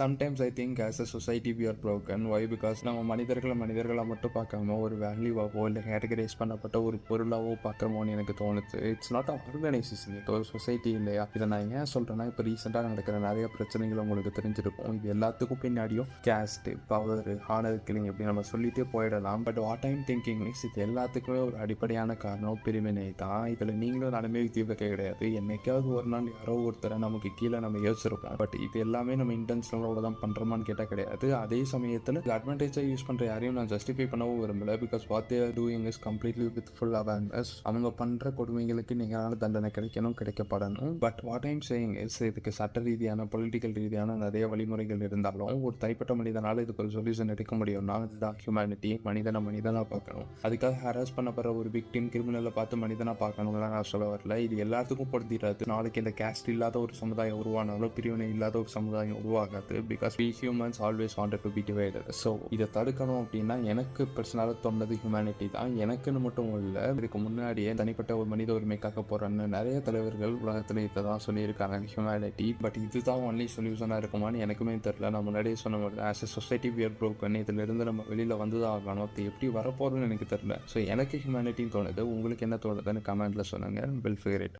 Sometimes I think as a society we are broken. Why? Because நம்ம மனிதர்களாக மட்டும் பார்க்காம ஒரு வேல்யூவாவோ இல்லை கேட்டகரைஸ் பண்ணப்பட்ட ஒரு பொருளாவோ பார்க்குறோமோன்னு எனக்கு தோணுது. இட்ஸ் நாட் ஆர்கனைசேஷன், இது ஒரு சொசைட்டி இல்லையா? இதை நான் ஏன் சொல்கிறேன்னா, இப்போ ரீசெண்டாக நடக்கிற நிறைய பிரச்சனைகள் உங்களுக்கு தெரிஞ்சிருக்கும். இது எல்லாத்துக்கும் பின்னாடியும் கேஸ்ட்டு, பவர், ஹானர் கில்லிங் இப்படி நம்ம சொல்லிட்டே போயிடலாம். But what I'm thinking is, இது எல்லாத்துக்குமே ஒரு அடிப்படையான காரணம் பிரிவினை தான். இதில் நீங்களும் நானுமே தீவிர கிடையாது. என்னைக்காவது ஒரு நாள் யாரோ ஒருத்தரை நமக்கு கீழே நம்ம யோசிச்சிருப்போம். பட் இது எல்லாமே நம்ம இன்டென்ஷனலோட தான் பண்ணுறோமான்னு கேட்டால் கிடையாது. அதே சமயத்தில் அட்வான்டேஜாக யூஸ் பண்ணுற யாரையும் நான் ஜஸ்டிஃபை பண்ணவும் விரும்பல. Because what they are doing is completely with full awareness. அவங்க பண்ணுற கொடுமைகளுக்கு நிகரான தண்டனை கிடைக்கணும், கிடைக்கப்படணும். But what I'm saying is, இதுக்கு சட்ட ரீதியான பொலிட்டிக்கல் ரீதியான நிறைய வழிமுறைகள் இருந்தாலும் ஒரு தனிப்பட்ட மனிதனால் இதுக்கு ஒரு சொல்யூஷன் எடுக்க முடியும்னா இதுதான் ஹியூமனிட்டி. மனிதனாக பார்க்கணும். அதுக்காக ஹராஸ் பண்ணப்படுற ஒரு விக்டிம் கிரிமினலை பார்த்து மனிதனாக பார்க்கணும்லாம் நான் சொல்ல வரல. இது எல்லாத்துக்கும் பொருத்திடாது. நாளைக்கு இந்த கேஸ்ட் இல்லாத ஒரு சமுதாயம் உருவானாலும் பிரிவினை இல்லாத ஒரு சமுதாயம் உருவாகாது. Because we humans always wanted to be divided. So இதை தடுக்கணும் அப்படின்னா எனக்கு பர்சனலாக தோணுது ஹியூமனிட்டி தான். எனக்குன்னு மட்டும் இல்லை, இதுக்கு முன்னாடியே தனிப்பட்ட ஒரு மனித உரிமைக்காக போகிறேன்னு நிறைய தலைவர்கள் உலகத்தில் இதை தான் சொல்லியிருக்காங்க, ஹியூமனிட்டி. பட் இதுதான் ஒன்லி சொல்யூஷனாக இருக்குமான்னு எனக்குமே தெரியல. நான் முன்னாடியே சொன்ன மாதிரி as a society we are broken. இதிலிருந்து நம்ம வெளியில் வந்து தான் ஆகணும். அது எப்படி வரப்போகிறோன்னு எனக்கு தெரியல. ஸோ எனக்கு ஹியூமனிட்டின்னு தோணுது. உங்களுக்கு என்ன தோணுதுன்னு கமெண்ட்டில் சொல்லுங்கள். Will figure it.